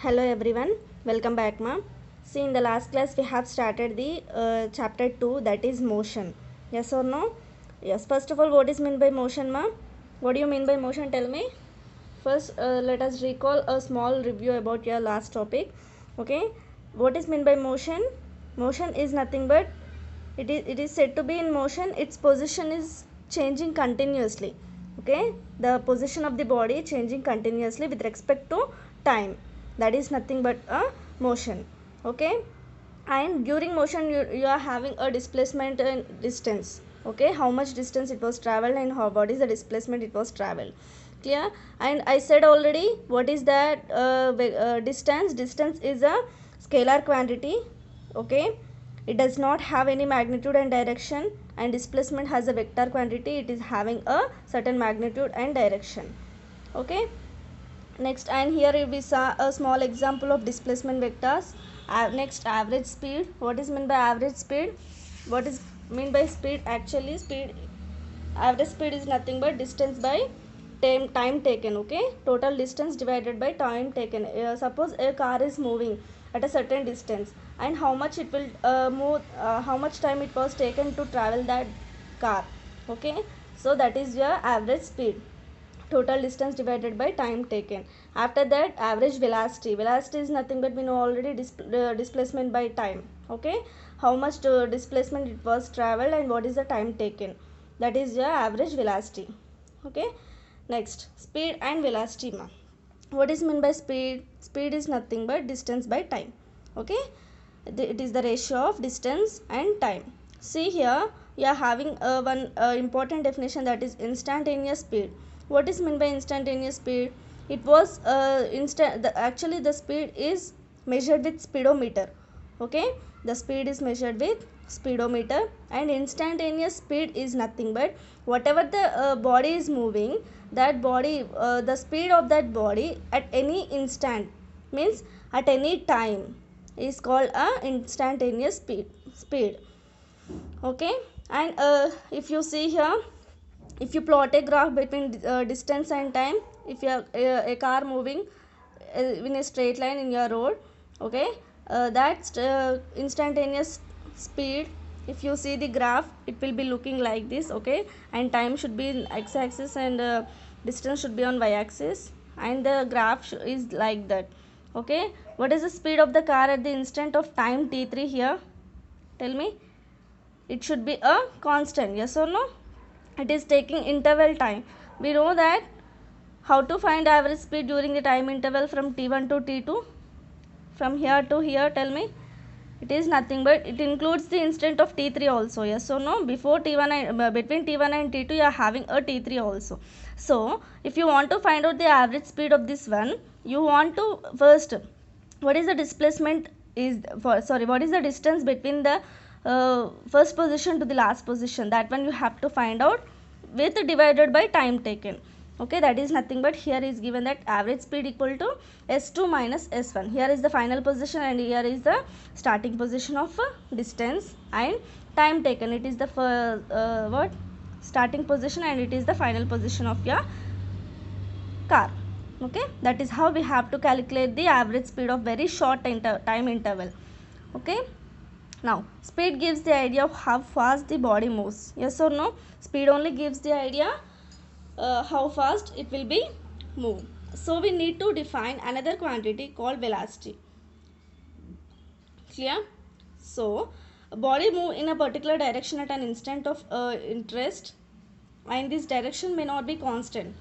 Hello everyone, welcome back ma. See, in the last class we have started the chapter 2, that is motion. Yes or no? Yes. First of all, what is meant by motion ma? What do you mean by motion? Tell me. First, let us recall a small review about your last topic. Okay. What is meant by motion? Motion is nothing but it is said to be in motion. Its position is changing continuously. Okay. The position of the body changing continuously with respect to time. That is nothing but a motion. Okay. And during motion you are having a displacement and distance. Okay, how much distance it was traveled and what is the displacement it was traveled. Clear? And I said already, what is that distance is a scalar quantity. Okay, it does not have any magnitude and direction, and displacement has a vector quantity. It is having a certain magnitude and direction. Okay. Next, and here we saw a small example of displacement vectors. Next, average speed. What is meant by average speed? What is mean by speed? Actually, average speed is nothing but distance by time taken. Okay, total distance divided by time taken. Suppose a car is moving at a certain distance, and how much it will move, how much time it was taken to travel that car. Okay, so that is your average speed, total distance divided by time taken. After that, average velocity is nothing but we know already displacement by time. Okay, how much displacement it was traveled and what is the time taken, that is your average velocity. Okay. Next, speed and velocity ma. What is meant by speed is nothing but distance by time. Okay, it is the ratio of distance and time. See here, you are having one important definition, that is instantaneous speed. What is meant by instantaneous speed? It was actually the speed is measured with speedometer. Okay, the speed is measured with speedometer, and instantaneous speed is nothing but whatever the body is moving, that body the speed of that body at any instant, means at any time, is called a instantaneous speed. Okay. And if you see here, if you plot a graph between distance and time, if you have a car moving in a straight line in your road. Okay, that instantaneous speed, if you see the graph, it will be looking like this. Okay, and time should be in x-axis and distance should be on y-axis, and the graph is like that. Okay, what is the speed of the car at the instant of time t3 here? Tell me. It should be a constant, yes or no? It is taking interval time. We know that how to find average speed during the time interval from t1 to t2, from here to here. Tell me. It is nothing but it includes the instant of t3 also, yes or no? Before t1 and between t1 and t2 you are having a t3 also. So if you want to find out the average speed of this one, you want to first, what is the displacement is for, sorry, what is the distance between the first position to the last position, that one you have to find out with divided by time taken. Okay, that is nothing but here is given that average speed equal to s2 minus s1. Here is the final position and here is the starting position of distance and time taken. It is the what starting position and it is the final position of your car. Okay, that is how we have to calculate the average speed of very short time interval. Okay. Now, speed gives the idea of how fast the body moves. Yes or no? Speed only gives the idea how fast it will be move. So, we need to define another quantity called velocity. Clear? So, a body move in a particular direction at an instant of interest, and this direction may not be constant.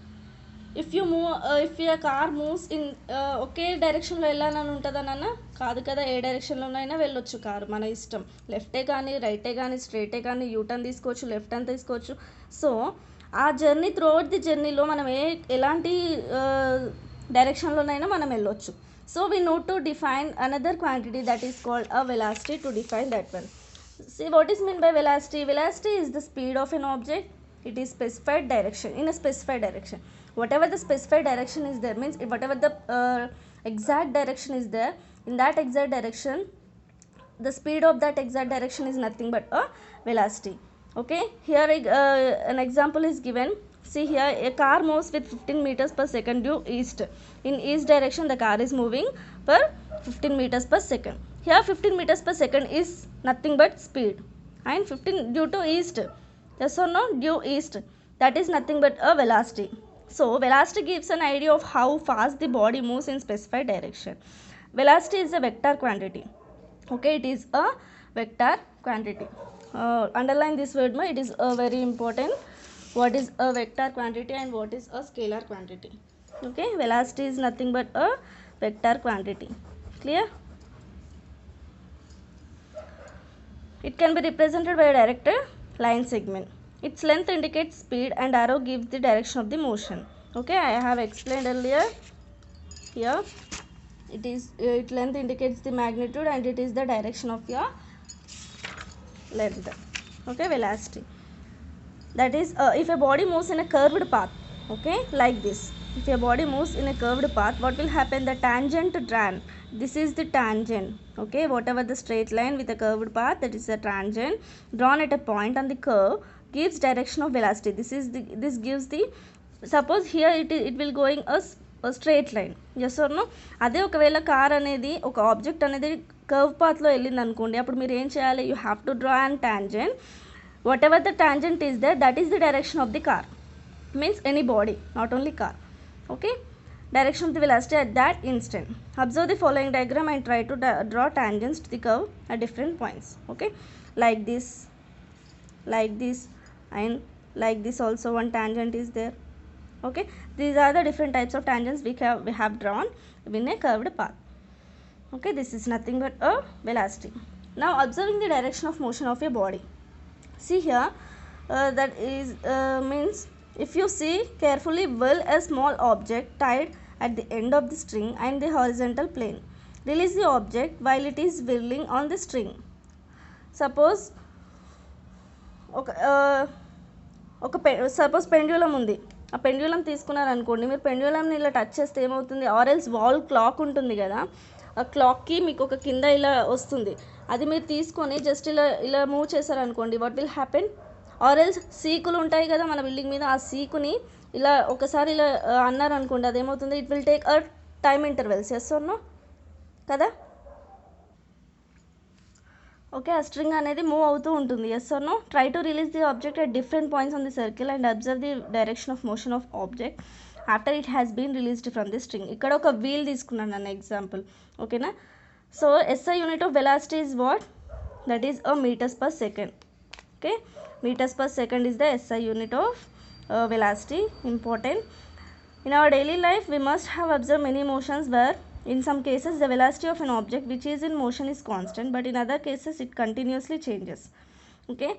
If you move, if your car moves in ఒకే డైరెక్షన్లో వెళ్ళాలని ఉంటుందా నాన్న? కాదు కదా, ఏ డైరెక్షన్లోనైనా వెళ్ళొచ్చు car, మన ఇష్టం. లెఫ్టే కానీ రైటే కానీ స్ట్రైటే కానీ యూటర్న్ తీసుకోవచ్చు, లెఫ్ట్ టర్న్ తీసుకోవచ్చు. సో ఆ జర్నీ త్రూఅవుట్ ది జర్నీలో మనం ఎలాంటి డైరెక్షన్లోనైనా మనం వెళ్ళొచ్చు. So we note to define another quantity that is called a velocity to define that one. See, what is meant by velocity? Velocity is the speed of an object. It is specified direction, in a specified direction. Whatever the specified direction is there, means whatever the exact direction is there, in that exact direction the speed of that exact direction is nothing but a velocity. Okay, here an example is given. See here, a car moves with 15 meters per second due east. In east direction, the car is moving per 15 meters per second. Here 15 meters per second is nothing but speed, and 15 due to east, yes or no, due east, that is nothing but a velocity. So velocity gives an idea of how fast the body moves in specified direction. Velocity is a vector quantity. Okay, it is a vector quantity. Underline this word, it is very important. What is a vector quantity and what is a scalar quantity? Okay, velocity is nothing but a vector quantity. Clear? It can be represented by a directed line segment. Its length indicates speed and arrow gives the direction of the motion. Okay, I have explained earlier. Here it is, its length indicates the magnitude and it is the direction of your length. Okay, velocity. That is, if a body moves in a curved path, okay, like this. If a body moves in a curved path, what will happen? The tangent drawn. This is the tangent. Okay, whatever the straight line with a curved path, that is a tangent drawn at a point on the curve gives direction of velocity. This gives the, suppose here it will going a straight line. Yes or no? అదే ఒకవేళ car అనేది ఒక object అనేది curve పాత్లో వెళ్ళింది అనుకోండి, అప్పుడు మీరు ఏం చేయాలి? You have to draw and tangent. Whatever the tangent is there, that is the direction of the car. Means any body, not only car. Okay, direction of the velocity at that instant. Observe the following diagram and try to draw tangents to the curve at different points. Okay, like this, and like this also one tangent is there. Okay, these are the different types of tangents we have drawn in a curved path. Okay, this is nothing but a velocity. Now observing the direction of motion of a body. See here, that is means if you see carefully, whirl a small object tied at the end of the string and the horizontal plane. Release the object while it is whirling on the string. Suppose suppose pendulum ఉంది. ఆ pendulum తీసుకున్నారనుకోండి, మీరు పెండ్యులంని ఇలా touch చేస్తే ఏమవుతుంది? ఆర్ఎల్స్ wall clock ఉంటుంది కదా, ఆ క్లాక్కి మీకు ఒక కింద ఇలా వస్తుంది, అది మీరు తీసుకొని జస్ట్ ఇలా మూవ్ చేశారనుకోండి, వాట్ విల్ హ్యాపెన్? ఆర్ఎల్స్ సీకులు ఉంటాయి కదా మన బిల్డింగ్ మీద, ఆ సీకుని ఇలా ఒకసారి ఇలా అన్నారనుకోండి, అదేమవుతుంది? It will take a time intervals. Yes or no కదా? ఓకే, ఆ స్ట్రింగ్ అనేది మూవ్ అవుతూ ఉంటుంది. Yes or no? Try to release the object at different points on the circle and observe the direction of motion of object after it has been released from the string. ఇక్కడ ఒక wheel తీసుకున్నాను నన్ను example. ఓకేనా? So SI unit of velocity is what? That is a meters per second. Okay, meters per second is the SI unit of velocity. Important. In our daily life, we must have observed many motions where in some cases the velocity of an object which is in motion is constant, but in other cases it continuously changes. Okay,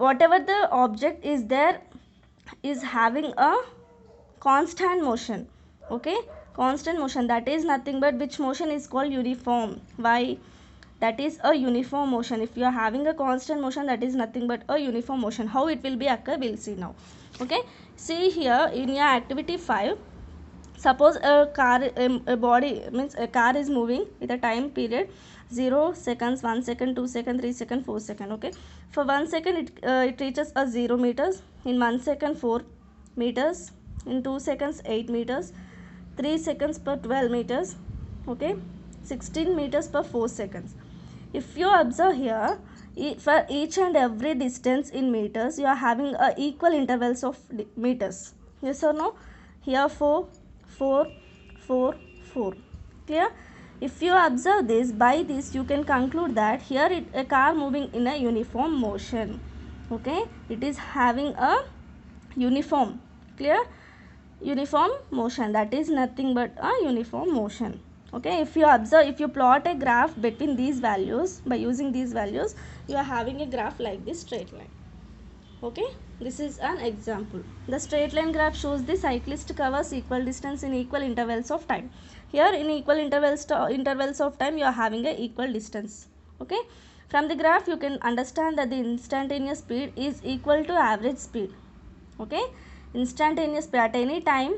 whatever the object is there is having a constant motion. Okay, constant motion, that is nothing but which motion is called uniform. Why? That is a uniform motion. If you are having a constant motion, that is nothing but a uniform motion. How it will be occur, we'll see now. Okay, see here in your activity 5, suppose a car, a body means a car is moving with a time period 0 seconds, 1 second, 2 second, 3 second, 4 second. Okay, for 1 second it reaches a 0 meters, in 1 second 4 meters, in 2 seconds 8 meters, 3 seconds per 12 meters. Okay, 16 meters per 4 seconds. If you observe here, for each and every distance in meters, you are having equal intervals of meters. Yes or no? Here 4, 4, 4, 4. Clear? If you observe this, by this you can conclude that here a car moving in a uniform motion. Okay, it is having a uniform. Clear? Uniform motion, that is nothing but a uniform motion. Okay, if you observe, if you plot a graph between these values, by using these values, you are having a graph like this straight line. Okay, this is an example. The straight line graph shows the cyclist covers equal distance in equal intervals of time. Here in equal intervals of time, you are having a equal distance. Okay, from the graph you can understand that the instantaneous speed is equal to average speed. Okay, instantaneous speed at any time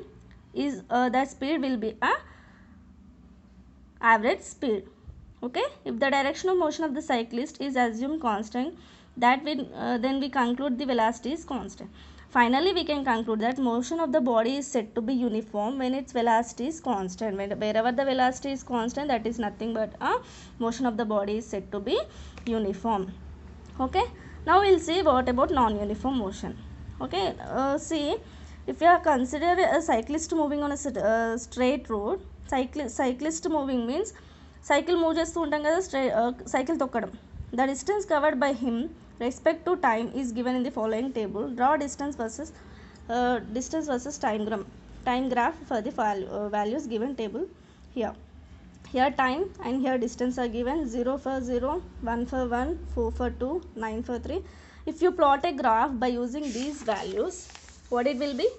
is that speed will be a average speed. Okay, if the direction of motion of the cyclist is assumed constant, that will then we conclude the velocity is constant. Finally, we can conclude that motion of the body is said to be uniform when its velocity is constant. Wherever the velocity is constant, that is nothing but a motion of the body is said to be uniform. Okay, now we'll see what about non-uniform motion. Okay, see, if you are consider a cyclist moving on a straight road, cyclist moving means cycle move చేస్తూ ఉంటాం కదా, cycle తొక్కడం. The distance covered by him respect to time is given in the following table. Draw distance versus time graph for the values given table here. Here time and here distance are given. 0 for 0, 1 for 1, 4 for 2, 9 for 3. If you plot a graph by using these values, what it will be?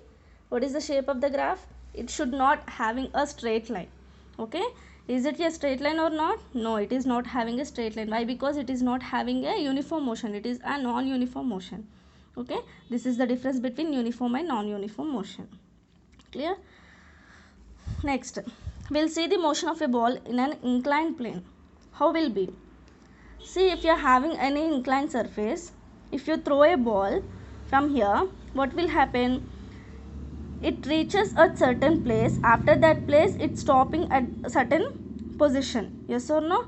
What is the shape of the graph? It should not having a straight line. Okay, is it a straight line or not? No, it is not having a straight line. Why? Because it is not having a uniform motion. It is a non-uniform motion. Okay, this is the difference between uniform and non-uniform motion. Clear? Next, we'll see the motion of a ball in an inclined plane. How will be? See, if you are having any inclined surface, if you throw a ball from here, what will happen? It reaches a certain place. After that place, it's stopping at a certain position. Yes or no?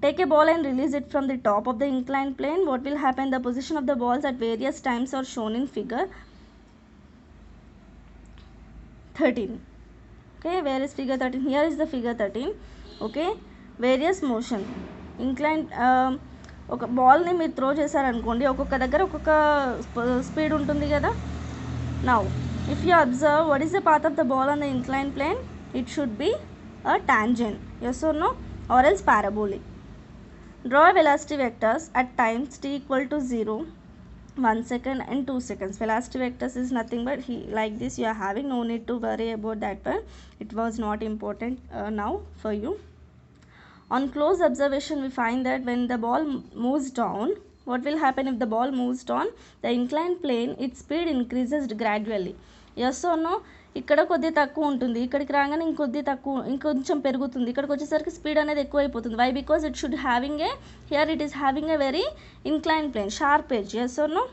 Take a ball and release it from the top of the inclined plane. What will happen? The position of the balls at various times are shown in figure 13. Okay, where is figure 13? Here is the figure 13. Okay, various motion inclined ఒక బాల్ని మీరు throw చేశారనుకోండి, ఒక్కొక్క దగ్గర ఒక్కొక్క speed ఉంటుంది కదా. Now if you observe, what is the path of the ball on the inclined plane? It should be a tangent. Yes or no? Or else parabolic. Draw velocity vectors at times t equal to 0, 1 second and 2 seconds. Velocity vectors is nothing but like this you are having. No need to worry about that part. It was not important now for you. On close observation, we find that when the ball moves down, what will happen? If the ball moves down the inclined plane, its speed increases gradually. Yes or no? ఇక్కడ కొద్ది తక్కువ ఉంటుంది, ఇక్కడికి రాగానే ఇంకొంచెం పెరుగుతుంది, ఇక్కడికి వచ్చేసరికి స్పీడ్ అనేది ఎక్కువ అయిపోతుంది. Why? Because it should having a here it is having a very inclined plane, sharp edge. Yes or no?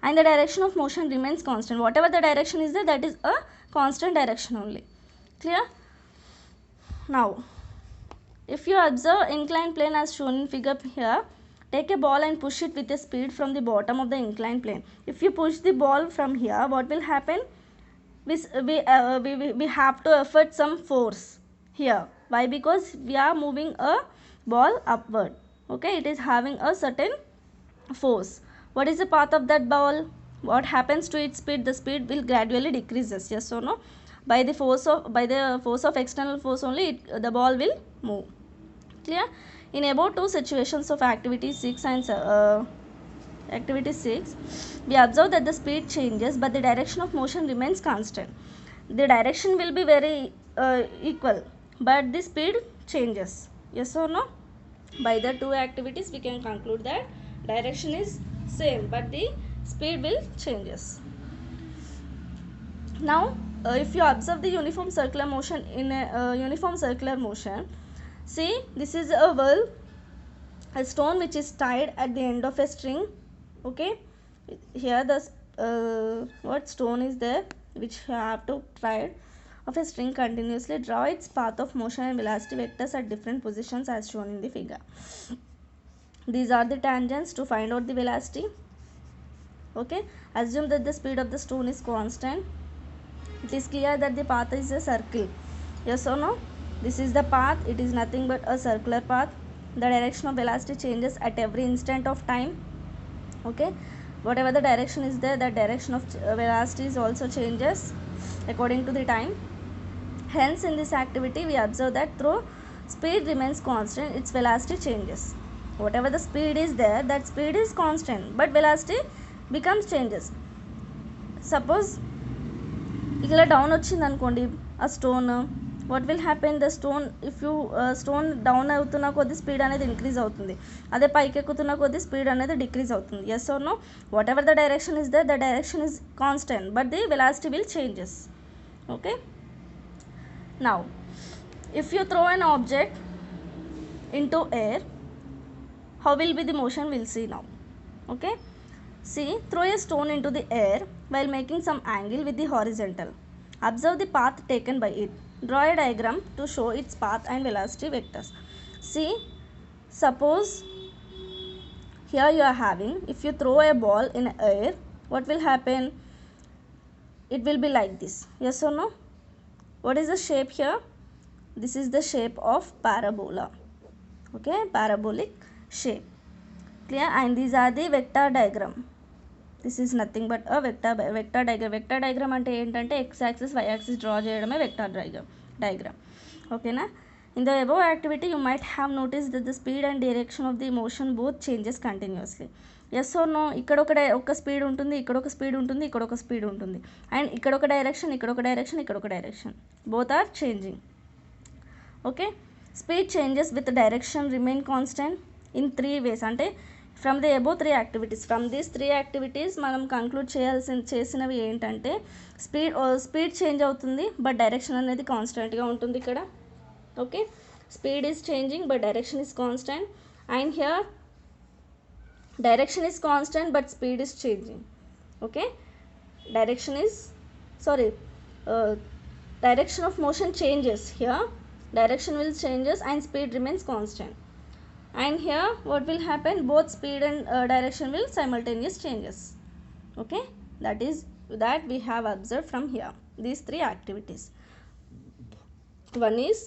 And the direction of motion remains constant. Whatever the direction is there, that is a constant direction only. Clear? Now, if you observe inclined plane as shown in figure here, take a ball and push it with a speed from the bottom of the inclined plane. If you push the ball from here, what will happen? We have to effort some force here. Why? Because we are moving a ball upward. Okay, it is having a certain force. What is the path of that ball? What happens to its speed? The speed will gradually decreases. Yes or no? By the force of external force only, the ball will move. Clear? In about two situations of activity 6 and activity 6, we observe that the speed changes but the direction of motion remains constant. The direction will be very equal but the speed changes. Yes or no? By the two activities we can conclude that direction is same but the speed will changes. Now if you observe the uniform circular motion in a uniform circular motion, see, this is a well, a stone which is tied at the end of a string. Okay, here the what stone is there which you have to tie of a string continuously. Draw its path of motion and velocity vectors at different positions as shown in the figure. These are the tangents to find out the velocity. Okay, assume that the speed of the stone is constant. It is clear that the path is a circle. Yes or no? This is the path. It is nothing but a circular path. The direction of velocity changes at every instant of time. Okay, whatever the direction is there, the direction of velocity is also changes according to the time. Hence in this activity we observe that though speed remains constant, its velocity changes. Whatever the speed is there, that speed is constant but velocity becomes changes. Suppose ఇలా down వచ్చింది అనుకోండి ఆ stone, what will happen? The stone, if you stone down అవుతున్న కొద్ది speed అనేది increase అవుతుంది, అదే పైకి ఎక్కుతున్న కొద్ది స్పీడ్ అనేది డిక్రీజ్ అవుతుంది. yes or no? Whatever the direction is there, the direction is constant but the velocity will changes. Okay, now if you throw an object into air, how will be the motion? We'll see now. Okay, See, throw a stone into the air while making some angle with the horizontal. Observe the path taken by it. Draw a diagram to show its path and velocity vectors. See, suppose here you are having, if you throw a ball in air, what will happen? It will be like this. Yes or no? What is the shape here? This is the shape of parabola. Okay, parabolic shape. Clear? And these are the vector diagram. This is nothing but a vector diagram. Vector diagram ante entante x axis y axis draw cheyadame vector diagram. Okay na? In the above activity you might have noticed that the speed and direction of the motion both changes continuously. Yes or no? ఇక్కడ ఒక speed ఉంటుంది, ఇక్కడ ఒక speed ఉంటుంది, ఇక్కడ ఒక speed ఉంటుంది, and ఇక్కడ ఒక డైరెక్షన్, ఇక్కడ ఒక డైరెక్షన్, ఇక్కడ ఒక direction, both are changing. Okay, speed changes with direction remain constant in 3 ways. అంటే from the above 3 activities, from these 3 activities మనం కంక్లూడ్ చేసినవి ఏంటంటే స్పీడ్ చేంజ్ అవుతుంది బట్ డైరెక్షన్ అనేది కాన్స్టెంట్గా ఉంటుంది ఇక్కడ. Okay, speed is changing but direction is constant, and here direction is constant but speed is changing. Okay, direction of motion changes. Here direction will changes and speed remains constant, and here what will happen, both speed and direction will simultaneous changes. Okay, that we have observed from here, these 3 activities. One is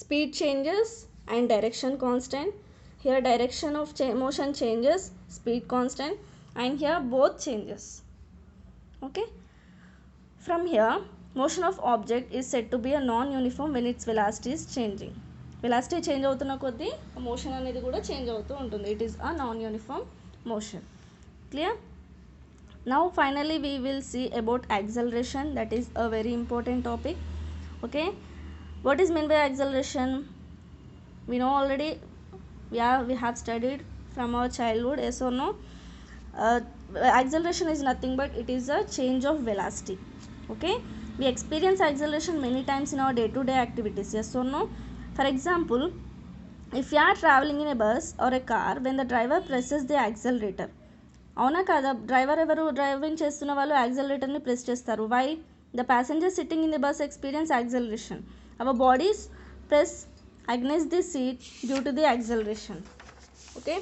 speed changes and direction constant. Here direction of motion changes, speed constant, and here both changes. Okay, from here motion of object is said to be a non-uniform when its velocity is changing. Velocity change అవుతున్న కొద్దీ motion అనేది కూడా change అవుతూ ఉంటుంది. It is a non-uniform motion. Clear? Now finally we will see about acceleration. That is a very important topic. Okay, what is meant by acceleration? We know already. We have studied from our childhood. Yes or no? Acceleration is nothing but it is a change of velocity. Okay, we experience acceleration many times in our day-to-day activities. Yes or no? For example, if you are traveling in a bus or a car, when the driver presses the accelerator, అవునా కదా, driver ఎవరు, driving చేస్తున్న వాళ్ళు యాక్సలరేటర్ని press చేస్తారు. Why? The passenger sitting in the bus experience acceleration. Our bodies press against the seat due to the acceleration. Okay,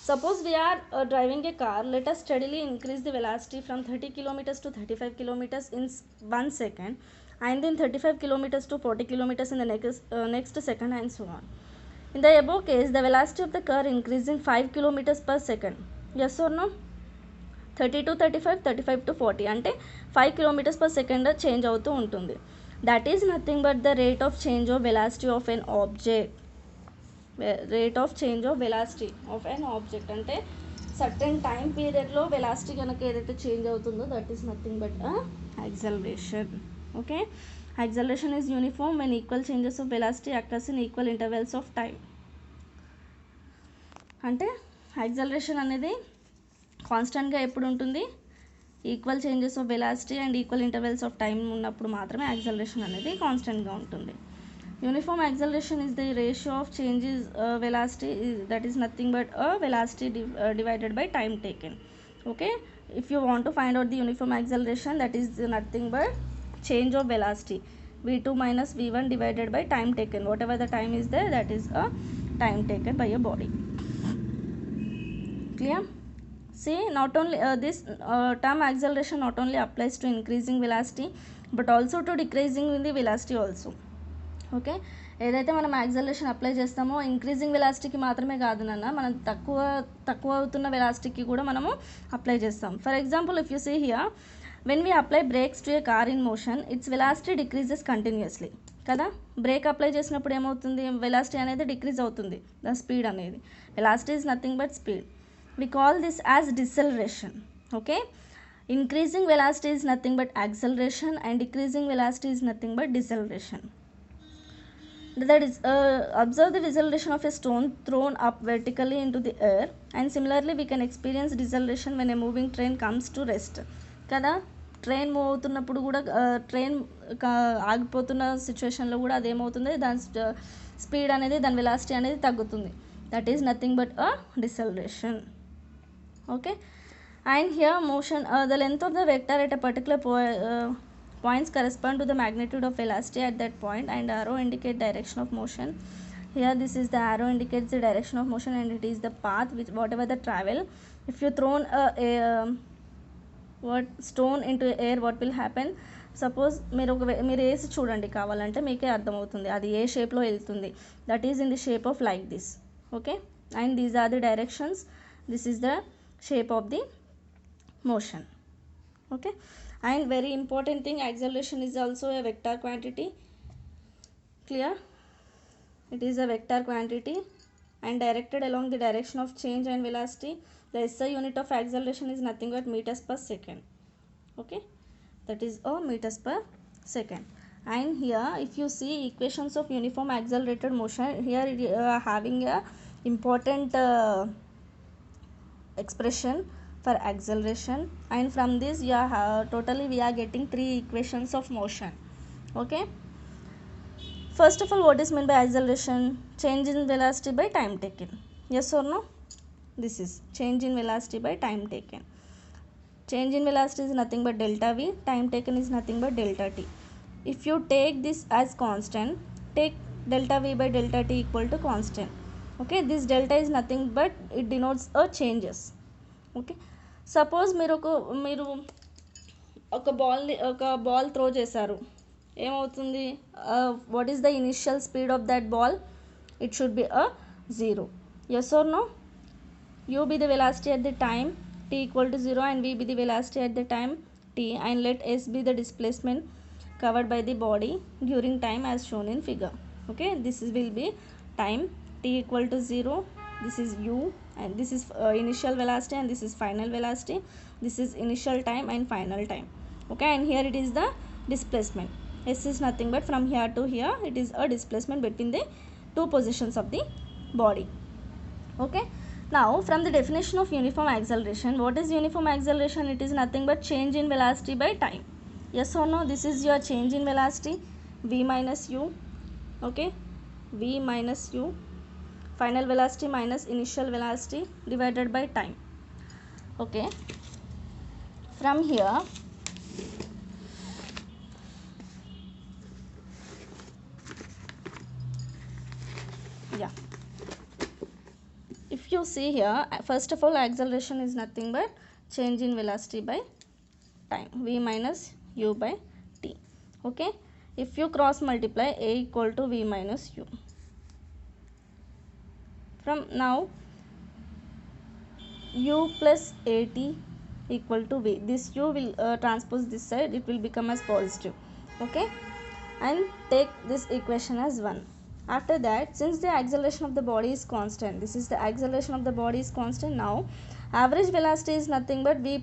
suppose we are driving a car. Let us steadily increase the velocity from 30 kilometers to 35 kilometers in 1 second, and then 35 kilometers to 40 kilometers in the next second, and so on. In the above case, the velocity of the car increasing 5 kilometers per second. Yes or no? 30 to 35, 35 to 40 అంటే 5 kilometers per second change అవుతూ ఉంటుంది. That is nothing but the rate of change of velocity of an object. Rate of change of velocity of an object అంటే certain time period లో velocity కనుక ఏదైతే change అవుతుందో that is nothing but a acceleration. Okay, acceleration is uniform when equal changes of velocity occurs in equal intervals of time. అంటే acceleration అనేది కాన్స్టెంట్గా ఎప్పుడు ఉంటుంది, equal changes of velocity and equal intervals of time ఉన్నప్పుడు మాత్రమే acceleration అనేది కాన్స్టెంట్గా ఉంటుంది. Uniform acceleration is the ratio of changes velocity, that is nothing but velocity divided by time taken. Okay, if you want to find out the uniform acceleration, that is nothing but change of velocity v2 minus v1 divided by time taken. Whatever the time is there, that is a time taken by a body. Clear? See, not only this term acceleration not only applies to increasing velocity but also to decreasing in the velocity also. Okay, ఏదైతే మనం acceleration apply చేస్తామో increasing వెలాసిటీకి మాత్రమే కాదు నాన్న, మనం తక్కువ అవుతున్న వెలాసిటీకి కూడా మనము అప్లై చేస్తాం. For example, if you see here, when we apply brakes to a car in motion, its velocity decreases continuously కదా. బ్రేక్ అప్లై చేసినప్పుడు ఏమవుతుంది, వెలాసిటీ అనేది డిక్రీజ్ అవుతుంది, ద స్పీడ్ అనేది. Velocity is nothing but speed. We call this as deceleration. Okay, increasing velocity is nothing but acceleration and decreasing velocity is nothing but deceleration. That is, observe the deceleration of a stone thrown up vertically into the air, and similarly we can experience deceleration when a moving train comes to rest kada. Train move అవుతున్నప్పుడు కూడా, train ఆగిపోతున్న సిచ్యువేషన్లో కూడా అదేమవుతుంది, దాని speed అనేది, దాని velocity అనేది తగ్గుతుంది. That is nothing but a deceleration. Okay, And here motion, the length of the vector at a particular points correspond to the magnitude of velocity at that point, and arrow indicate direction of motion. Here this is the arrow indicates the direction of motion, and it is the path which whatever the travel. If you thrown what stone into air, what will happen? Suppose మీరు వేసి చూడండి కావాలంటే మీకే అర్థమవుతుంది అది ఏ షేప్లో వెళ్తుంది. That is in the shape of like this. Okay, and these are the directions. This is the shape of the motion. Okay, and very important thing, acceleration is also a vector quantity. Clear? It is a vector quantity and directed along the direction of change and velocity. The SI unit of acceleration is nothing but meters per second. Okay, that is meters per second. And here if you see equations of uniform accelerated motion, here having a important expression for acceleration, and from this you are totally we are getting 3 equations of motion. Okay, first of all, what is meant by acceleration? Change in velocity by time taken. Yes or no? This is change in velocity by time taken. Change in velocity is nothing but delta v, time taken is nothing but delta t. If you take this as constant, take delta v by delta t equal to constant. Okay, this delta is nothing but it denotes a changes. Okay, suppose మీరు ఒక ball throw చేశారు, ఏమవుతుంది? What is the initial speed of that ball? It should be 0. Yes or no? u be the velocity at the time t equal to 0 and v be the velocity at the time t, and let s be the displacement covered by the body during time as shown in figure. Okay, this will be time t equal to 0. This is u, and this is initial velocity, and this is final velocity. This is initial time and final time. Okay, and here it is the displacement. S is nothing but from here to here, it is a displacement between the two positions of the body. Okay, now from the definition of uniform acceleration, what is uniform acceleration? It is nothing but change in velocity by time. Yes or no? This is your change in velocity, v minus u. Okay, v minus u, final velocity minus initial velocity divided by time. Okay, from here if you see here, first of all, acceleration is nothing but change in velocity by time, v minus u by t. Okay, if you cross multiply, a equal to v minus u. From now u plus at equal to v, this u will transpose this side, it will become as positive. Okay, and take this equation as 1. After that, since the acceleration of the body is constant, this is the acceleration of the body is constant, now average velocity is nothing but v